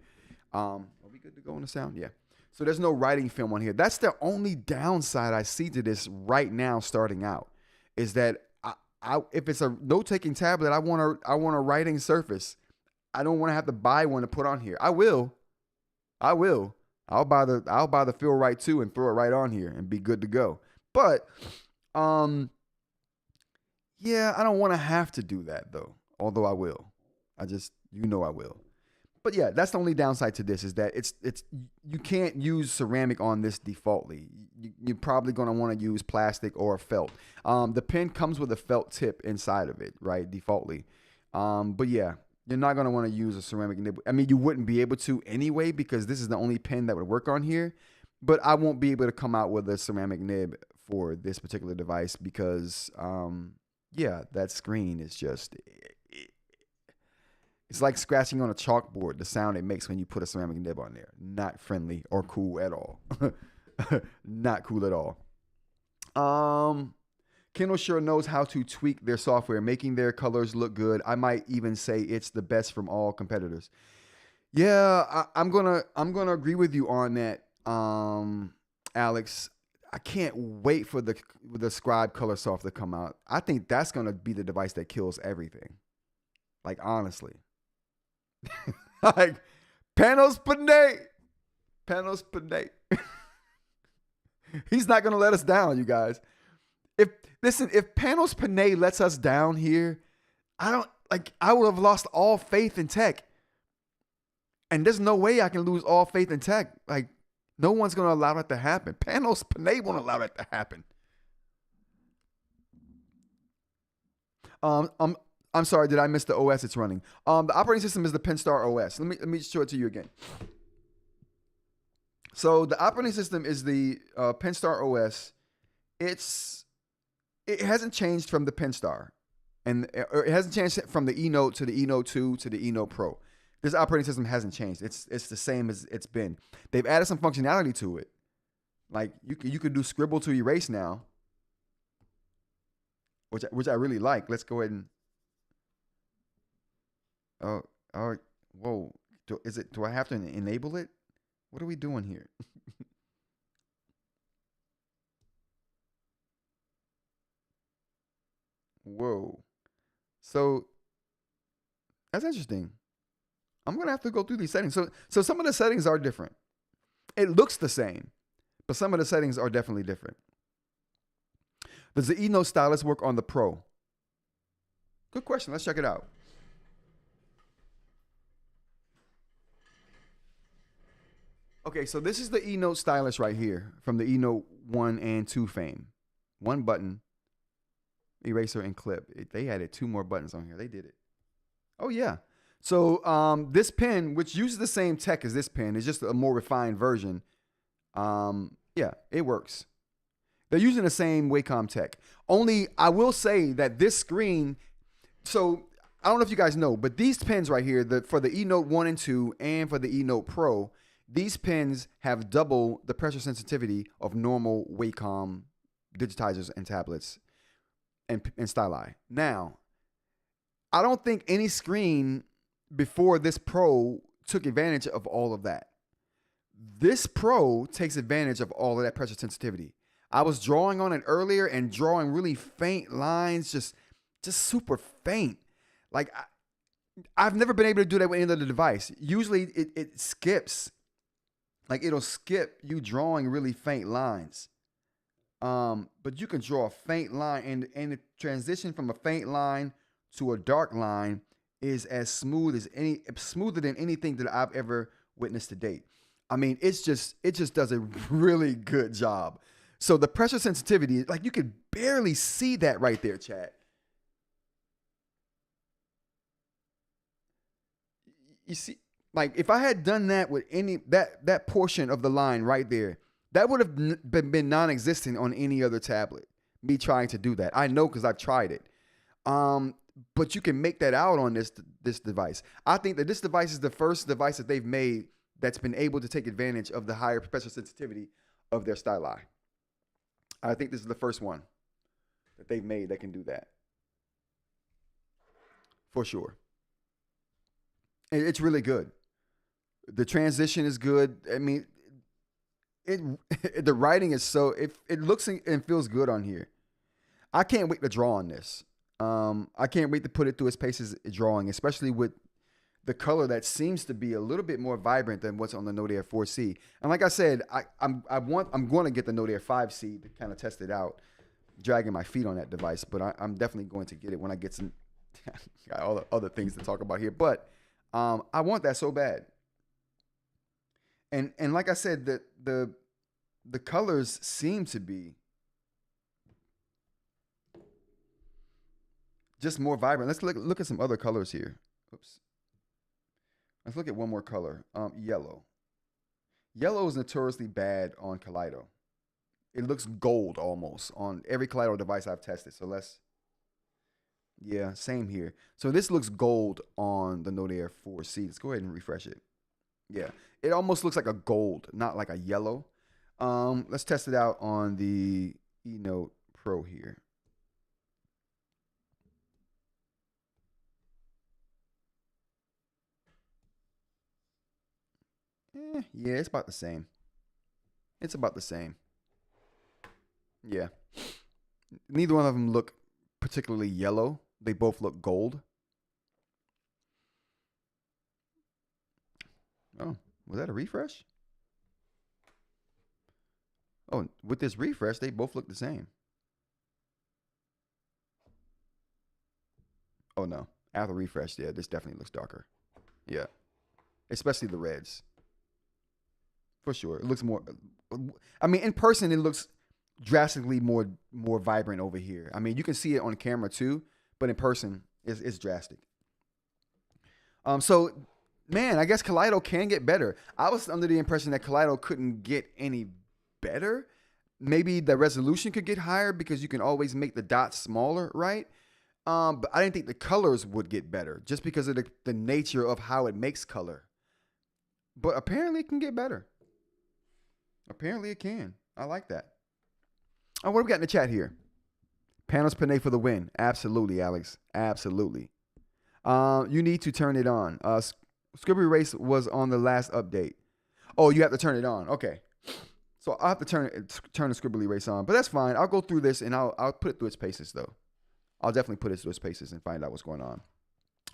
S1: Are we good to go on the sound? Yeah. So there's no writing film on here. That's the only downside I see to this right now starting out, is that if it's a note-taking tablet, I want a writing surface. I don't want to have to buy one to put on here. I will. I'll buy the Feel-Rite 2 and throw it right on here and be good to go. But Yeah, I don't want to have to do that though. Although I will. I will. But yeah, that's the only downside to this is that it's you can't use ceramic on this defaultly. You're probably going to want to use plastic or felt. The pen comes with a felt tip inside of it, right? Defaultly. But yeah, you're not going to want to use a ceramic nib. I mean, you wouldn't be able to anyway because this is the only pen that would work on here. But I won't be able to come out with a ceramic nib for this particular device because, yeah, that screen is just. It's like scratching on a chalkboard, the sound it makes when you put a ceramic nib on there. Not friendly or cool at all. Not cool at all. Kindle sure knows how to tweak their software, making their colors look good. I might even say it's the best from all competitors. Yeah, I'm gonna agree with you on that, Alex. I can't wait for the Scribe Color Soft to come out. I think that's gonna be the device that kills everything. Like honestly. Like Panos Panay. He's not gonna let us down, you guys. If Panos Panay lets us down here, I would have lost all faith in tech. And there's no way I can lose all faith in tech. Like, no one's gonna allow that to happen. Panos Panay won't allow that to happen. I'm sorry, did I miss the OS it's running? The operating system is the Penstar OS. Let me show it to you again. So the operating system is the Penstar OS. It hasn't changed from the Penstar, and it hasn't changed from the eNote to the eNote 2 to the eNote Pro. This operating system hasn't changed. It's the same as it's been. They've added some functionality to it, like you could do scribble to erase now, which I really like. Let's go ahead and. Oh, whoa. Do I have to enable it? What are we doing here? Whoa. So that's interesting. I'm going to have to go through these settings. So some of the settings are different. It looks the same, but some of the settings are definitely different. Does the eNote stylus work on the Pro? Good question. Let's check it out. Okay, so this is the eNote stylus right here from the eNote 1 and 2 fame. One button, eraser, and clip. They added 2 more buttons on here. They did it. Oh, yeah. So this pen, which uses the same tech as this pen, is just a more refined version. Yeah, it works. They're using the same Wacom tech. Only I will say that this screen, so I don't know if you guys know, but these pens right here, for the eNote 1 and 2 and for the eNote Pro, these pens have double the pressure sensitivity of normal Wacom digitizers and tablets and styli. Now, I don't think any screen before this Pro took advantage of all of that. This Pro takes advantage of all of that pressure sensitivity. I was drawing on it earlier and drawing really faint lines, just super faint. Like I've never been able to do that with any other device. Usually it skips. Like it'll skip you drawing really faint lines. But you can draw a faint line and the transition from a faint line to a dark line is as smooth as smoother than anything that I've ever witnessed to date. I mean, it just does a really good job. So the pressure sensitivity, like you could barely see that right there, chat. You see, like if I had done that with that portion of the line right there, that would have been non-existent on any other tablet. Me trying to do that, I know because I've tried it. But you can make that out on this device. I think that this device is the first device that they've made that's been able to take advantage of the higher pressure sensitivity of their styli. I think this is the first one that they've made that can do that. For sure. It's really good. The transition is good. I mean, the writing is so, it looks and feels good on here. I can't wait to draw on this. I can't wait to put it through its paces drawing, especially with the color that seems to be a little bit more vibrant than what's on the Note Air 4C. And like I said, I'm going to get the Note Air 5C to kind of test it out. dragging my feet on that device, but I'm definitely going to get it when I get some got all the other things to talk about here. But I want that so bad. And like I said, the colors seem to be just more vibrant. Let's look at some other colors here. Oops. Let's look at one more color. Yellow. Yellow is notoriously bad on Kaleido. It looks gold almost on every Kaleido device I've tested. So yeah, same here. So this looks gold on the Note Air 4C. Let's go ahead and refresh it. Yeah, it almost looks like a gold, not like a yellow. Let's test it out on the eNote Pro here. Yeah, it's about the same. It's about the same. Yeah. Neither one of them look particularly yellow. They both look gold. Oh, was that a refresh? Oh, with this refresh, they both look the same. Oh, no. After refresh, yeah, this definitely looks darker. Yeah. Especially the reds. For sure. It looks more. I mean, in person, it looks drastically more vibrant over here. I mean, you can see it on camera too, but in person, it's drastic. So, man, I guess Kaleido can get better. I was under the impression that Kaleido couldn't get any better. Maybe the resolution could get higher because you can always make the dots smaller, right? But I didn't think the colors would get better just because of the nature of how it makes color. But apparently it can get better. Apparently it can. I like that. Oh, what do we got in the chat here? Panos Panay for the win. Absolutely, Alex. Absolutely. You need to turn it on. Scribble Erase was on the last update. Oh, you have to turn it on. Okay. So I'll have to turn the Scribble Erase on. But that's fine. I'll go through this and I'll put it through its paces, though. I'll definitely put it through its paces and find out what's going on.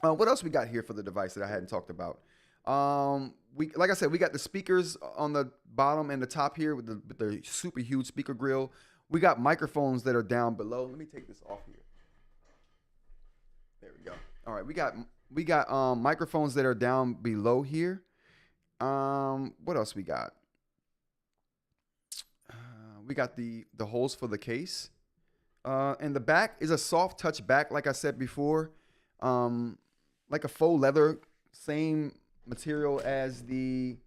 S1: What else we got here for the device that I hadn't talked about? Like I said, we got the speakers on the bottom and the top here with the super huge speaker grill. We got microphones that are down below. Let me take this off here. There we go. All right, we got microphones that are down below here. What else we got? We got the holes for the case. And the back is a soft touch back, like I said before. Like a faux leather, same material as the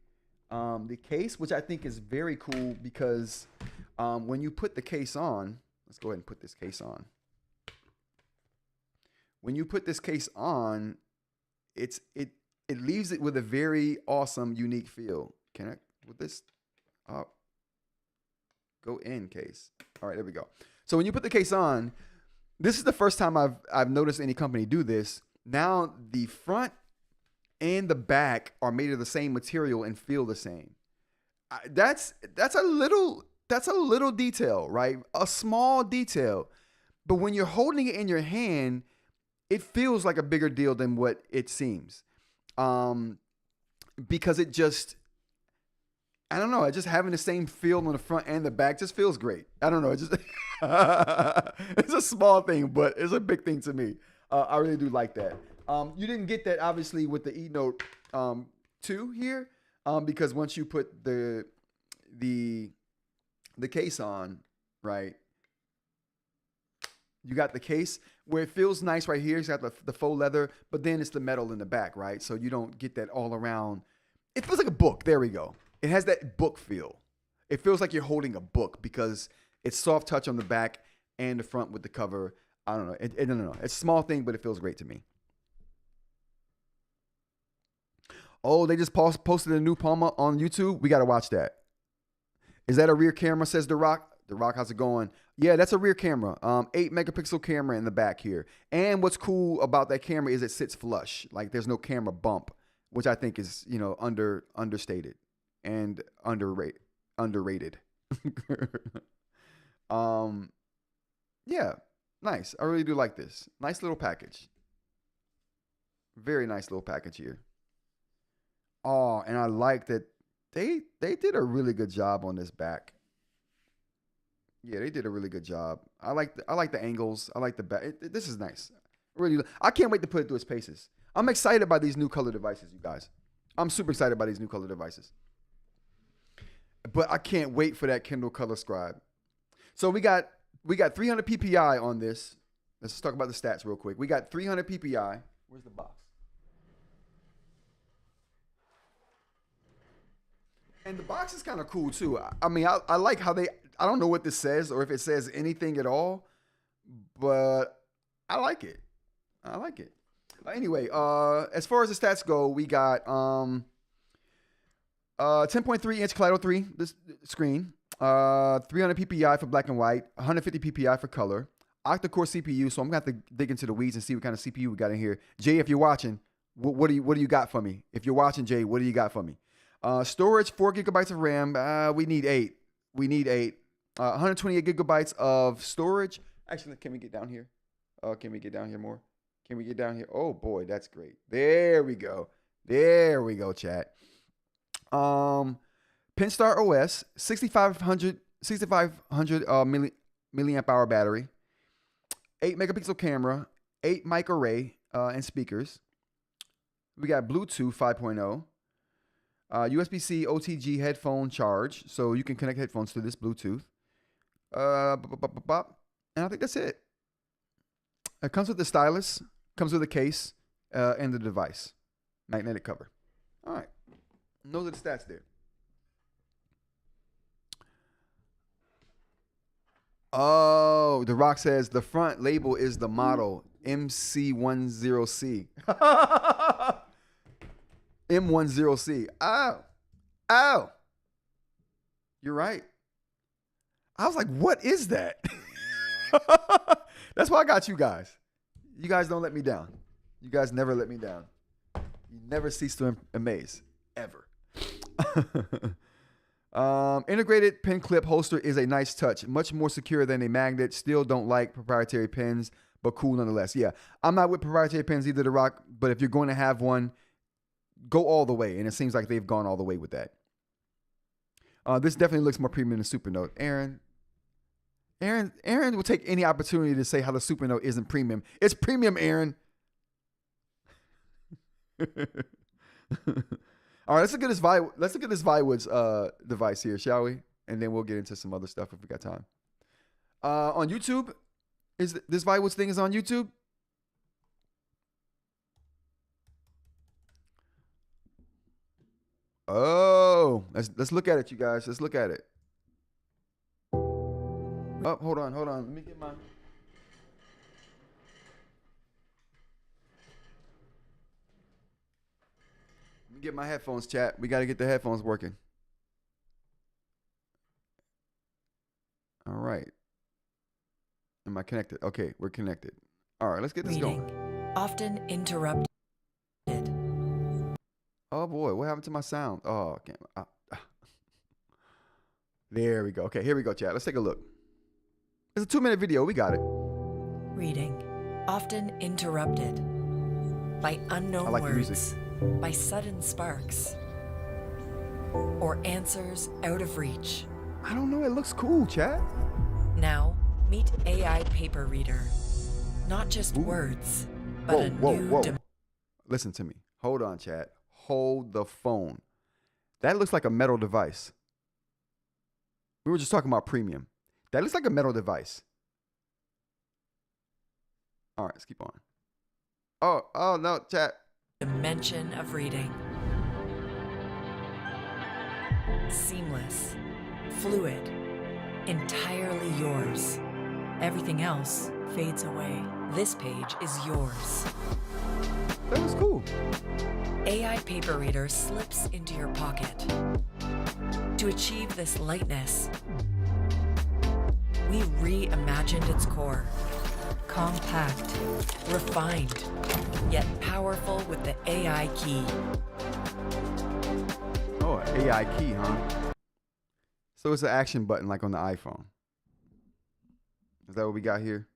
S1: case, which I think is very cool because when you put the case on, let's go ahead and put this case on. When you put this case on, it leaves it with a very awesome, unique feel. Can I with this? Go in case. All right, there we go. So when you put the case on, this is the first time I've noticed any company do this. Now the front and the back are made of the same material and feel the same. That's a little detail, right? A small detail. But when you're holding it in your hand, it feels like a bigger deal than what it seems. Because it just, I don't know, just having the same feel on the front and the back just feels great. I don't know, it just it's a small thing, but it's a big thing to me. I really do like that. You didn't get that obviously with the eNote 2 here, because once you put the case on, right? You got the case where it feels nice right here. It's got the faux leather, but then it's the metal in the back, right? So you don't get that all around. It feels like a book. There we go. It has that book feel. It feels like you're holding a book because it's soft touch on the back and the front with the cover. I don't know. No. It's a small thing, but it feels great to me. Oh, they just posted a new Palma on YouTube. We got to watch that. Is that a rear camera, says The Rock? The Rock, how's it going? Yeah, that's a rear camera. 8 megapixel camera in the back here. And what's cool about that camera is it sits flush. Like there's no camera bump, which I think is, understated and underrated. Yeah, nice. I really do like this. Nice little package. Very nice little package here. Oh, and I like that they did a really good job on this back. Yeah, they did a really good job. I like the angles. I like the back. This is nice. Really, I can't wait to put it through its paces. I'm excited by these new color devices, you guys. I'm super excited by these new color devices. But I can't wait for that Kindle Color Scribe. So we got 300 PPI on this. Let's talk about the stats real quick. We got 300 PPI. Where's the box? And the box is kind of cool too. I mean, I like how I don't know what this says or if it says anything at all, but I like it. I like it. Anyway, as far as the stats go, we got 10.3 inch Kaleido 3 this screen, 300 PPI for black and white, 150 PPI for color, octa-core CPU. So I'm gonna have to dig into the weeds and see what kind of CPU we got in here. Jay, if you're watching, what do you got for me? If you're watching, Jay, what do you got for me? Storage, 4 gigabytes of RAM. We need 8. 128 gigabytes of storage. Actually, can we get down here? Can we get down here more? Can we get down here? Oh boy, that's great. There we go. There we go, chat. Pinstar OS, 6500 milliamp hour battery, 8 megapixel camera, 8 mic array, and speakers. We got Bluetooth 5.0. USB-C OTG headphone charge, so you can connect headphones to this Bluetooth. And I think that's it. It comes with the stylus, comes with a case, and the device. Magnetic cover. All right. Those are the stats there. Oh, The Rock says the front label is the model MC10C. M10C. Oh. You're right. I was like, what is that? That's why I got you guys. You guys don't let me down. You guys never let me down. You never cease to amaze. Ever. Integrated pen clip holster is a nice touch. Much more secure than a magnet. Still don't like proprietary pens, but cool nonetheless. Yeah, I'm not with proprietary pens either, The Rock, but if you're going to have one, go all the way. And it seems like they've gone all the way with that. This definitely looks more premium than Supernote. Aaron will take any opportunity to say how the Supernote isn't premium. It's premium, Aaron. All right, let's look at this Viwood's device here, shall we? And then we'll get into some other stuff if we got time. On YouTube, is this Viwood's thing is on YouTube? Oh, let's look at it, you guys. Let's look at it. Oh, hold on. Let me get my headphones, chat. We got to get the headphones working. All right. Am I connected? Okay, we're connected. All right, let's get this going.
S2: Often interrupted.
S1: Oh boy, what happened to my sound? Oh, there we go. Okay, here we go, chat. Let's take a look. It's a 2-minute video. We got it.
S2: Reading. Often interrupted by unknown words, by sudden sparks, or answers out of reach.
S1: I don't know. It looks cool, chat.
S2: Now, meet AI Paper Reader. Not just words, but new.
S1: Listen to me. Hold on, chat. Hold the phone. That looks like a metal device. We were just talking about premium. That looks like a metal device. All right, let's keep on. Oh no, chat.
S2: Dimension of reading. Seamless, fluid, entirely yours. Everything else fades away. This page is yours.
S1: That was cool.
S2: AI Paper Reader slips into your pocket. To achieve this lightness, we reimagined its core. Compact, refined, yet powerful with the AI key.
S1: Oh, an AI key, huh? So it's an action button like on the iPhone. Is that what we got here?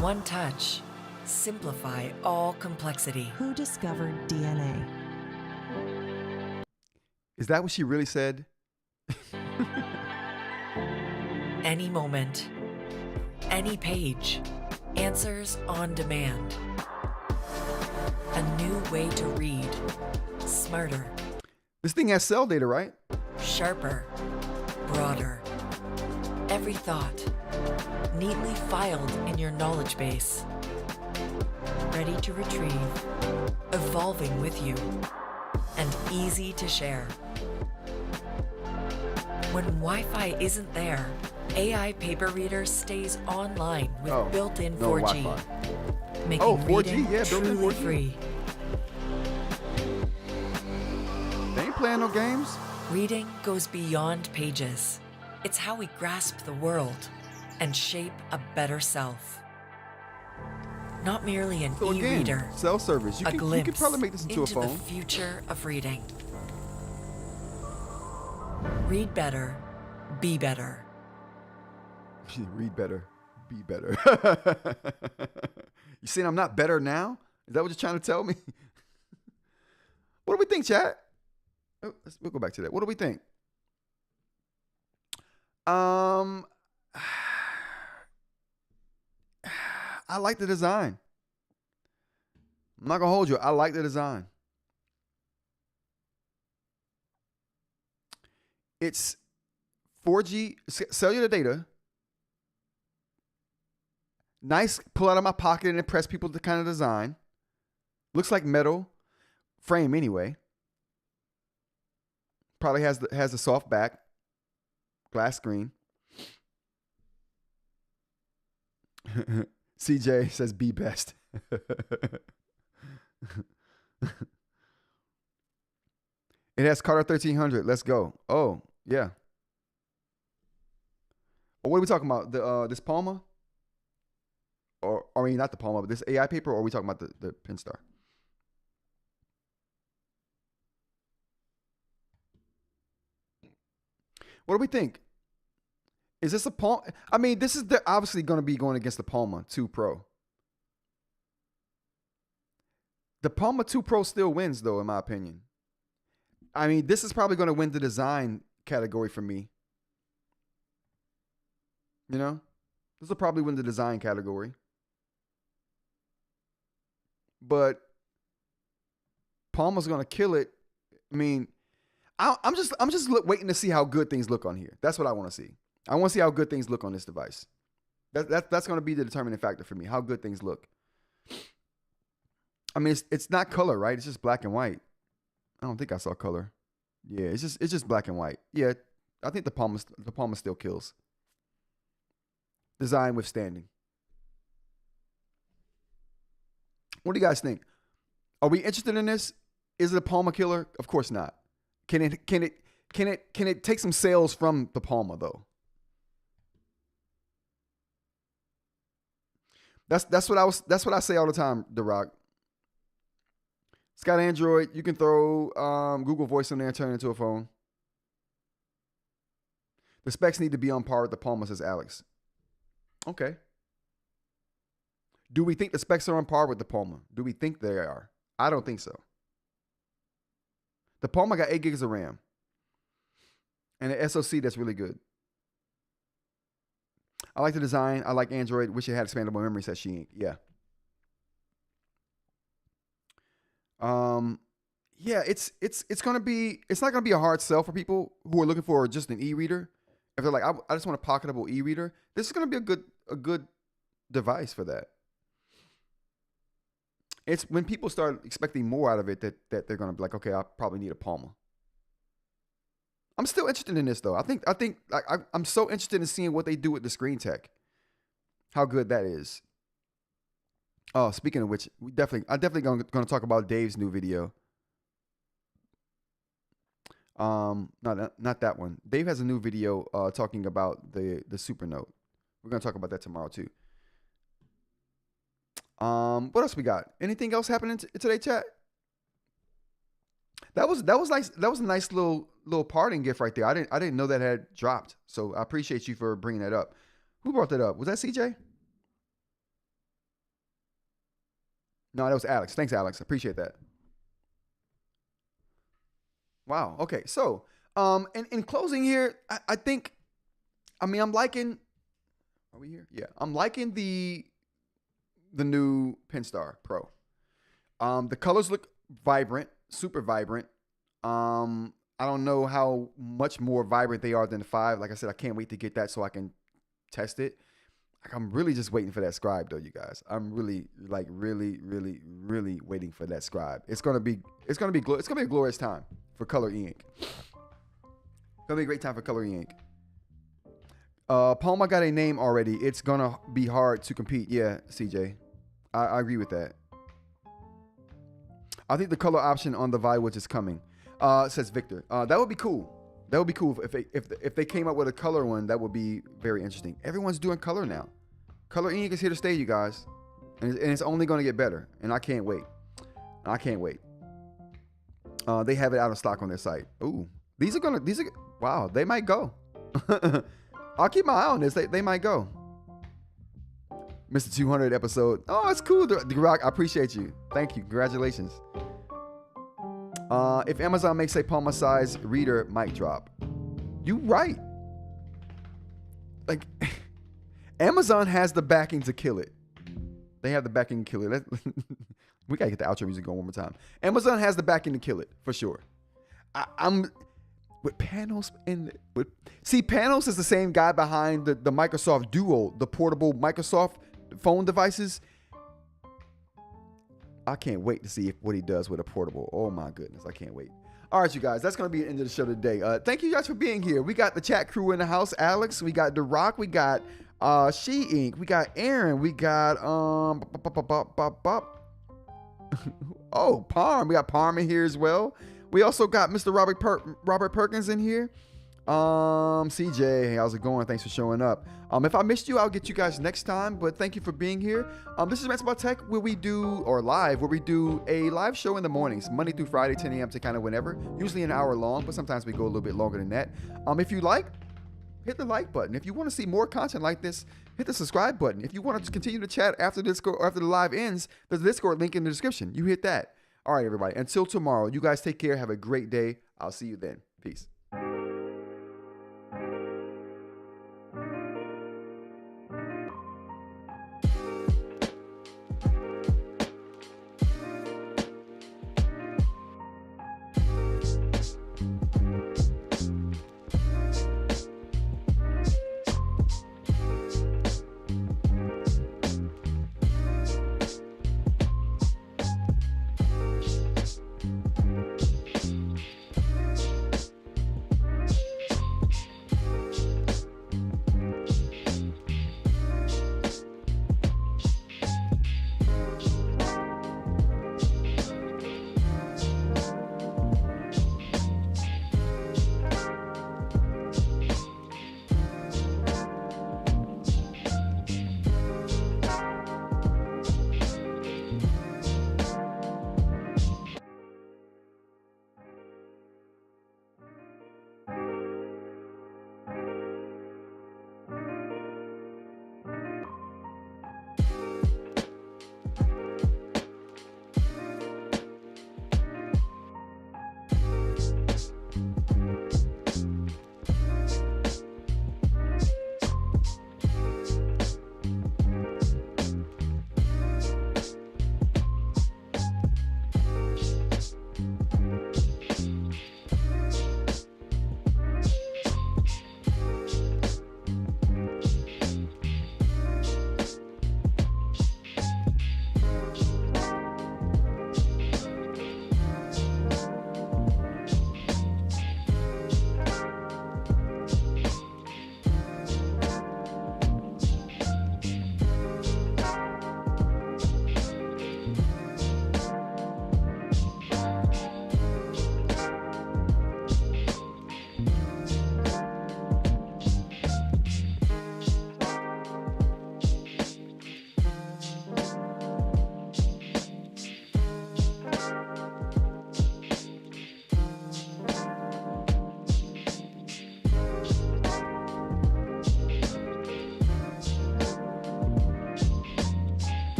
S2: One touch. Simplify all complexity.
S3: Who discovered DNA?
S1: Is that what she really said?
S2: any moment, any page. Answers on demand. A new way to read. Smarter,
S1: This thing has cell data, right?
S2: sharper, broader. Every thought neatly filed in your knowledge base. Ready to retrieve, evolving with you, and easy to share. When Wi-Fi isn't there, AI Paper Reader stays online with
S1: Oh,
S2: built-in
S1: no
S2: 4G,
S1: Wi-Fi.
S2: making
S1: Oh, 4G?
S2: reading
S1: Yeah, built-in
S2: truly
S1: 4G.
S2: free.
S1: They ain't playing no games.
S2: Reading goes beyond pages. It's how we grasp the world and shape a better self. Not merely an
S1: So again,
S2: e-reader,
S1: cell service. You
S2: a
S1: can
S2: glimpse
S1: probably make this into a
S2: the
S1: phone.
S2: future of reading. Read better, be better.
S1: Read better, be better. You saying I'm not better now? Is that what you're trying to tell me? What do we think, chat? We'll go back to that. What do we think? I like the design. I'm not gonna hold you. I like the design. It's 4G cellular data. Nice pull out of my pocket and impress people, the kind of design. Looks like metal frame anyway. Probably has a soft back, glass screen. CJ says be best. It has Carter 1300. Let's go. Oh, yeah. What are we talking about? This Palma? Or I mean, not the Palma, but this AI paper, or are we talking about the Pinstar? What do we think? Is this a Palma? I mean, this is obviously going to be going against the Palma 2 Pro. The Palma 2 Pro still wins, though, in my opinion. I mean, this is probably going to win the design category for me. You know? This will probably win the design category. But Palma's going to kill it. I mean, I'm just waiting to see how good things look on here. That's what I want to see. I want to see how good things look on this device. That's going to be the determining factor for me, how good things look. I mean, it's not color, right? It's just black and white. I don't think I saw color. Yeah, it's just black and white. Yeah, I think the Palma still kills. Design withstanding. What do you guys think? Are we interested in this? Is it a Palma killer? Of course not. Can it take some sales from the Palma though? That's what I say all the time, The Rock. It's got Android. You can throw Google Voice in there and turn it into a phone. The specs need to be on par with the Palma, says Alex. Okay. Do we think the specs are on par with the Palma? Do we think they are? I don't think so. The Palma got 8 gigs of RAM and an SoC that's really good. I like the design. I like Android. Wish it had expandable memory, says She. Yeah. Yeah, it's not gonna be a hard sell for people who are looking for just an e-reader. If they're like, I just want a pocketable e-reader, this is gonna be a good device for that. It's when people start expecting more out of it that they're gonna be like, okay, I probably need a Palma. I'm still interested in this though. I'm so interested in seeing what they do with the screen tech, how good that is. Oh, speaking of which, I definitely going to talk about Dave's new video. No, not that one. Dave has a new video talking about the Supernote. We're going to talk about that tomorrow too. What else we got? Anything else happening today, chat? That was a nice little parting gift right there. I didn't know that had dropped. So I appreciate you for bringing that up. Who brought that up? Was that CJ? No, that was Alex. Thanks, Alex. Appreciate that. Wow. Okay. So, in closing here, I think I mean, I'm liking. Are we here? Yeah, I'm liking the new Pinstar Pro. The colors look vibrant, super vibrant. I don't know how much more vibrant they are than the 5. Like I said, I can't wait to get that so I can test it. Like, I'm really just waiting for that scribe though, you guys. I'm really waiting for that scribe. It's gonna be a glorious time for Color E-Ink. It's gonna be a great time for Color E-Ink. Palma got a name already. It's gonna be hard to compete. Yeah, CJ, I agree with that. I think the color option on the Viwoods is coming. Says Victor. That would be cool. That would be cool if they came up with a color one. That would be very interesting. Everyone's doing color now. Color E-Ink is here to stay, you guys, and it's only going to get better. And I can't wait. They have it out of stock on their site. Ooh, wow. They might go. I'll keep my eye on this. They might go. Mr. 200 episode. Oh, it's cool. The Rock, I appreciate you. Thank you. Congratulations. If Amazon makes a Palma size reader, mic drop. You right. Like, Amazon has the backing to kill it. They have the backing to kill it. We gotta get the outro music going one more time. Amazon has the backing to kill it for sure. I'm with Panos Panos is the same guy behind the Microsoft Duo, the portable Microsoft phone devices. I can't wait to see what he does with a portable. Oh my goodness, I can't wait. All right, you guys, that's going to be the end of the show today. Thank you guys for being here. We got the chat crew in the house. Alex, we got The Rock, we got She Ink, we got Aaron, we got oh, Parm. We got Parm in here as well. We also got Mr. Robert Perkins in here. CJ, how's it going? Thanks for showing up. If I missed you, I'll get you guys next time, but thank you for being here. This is Rants About Tech, where we do a live show in the mornings, Monday through Friday, 10 a.m. to kind of whenever, usually an hour long, but sometimes we go a little bit longer than that. If you like, hit the like button. If you want to see more content like this, hit the subscribe button. If you want to just continue to chat after the live ends, there's a Discord link in the description. You hit that. All right, everybody. Until tomorrow, you guys take care. Have a great day. I'll see you then. Peace.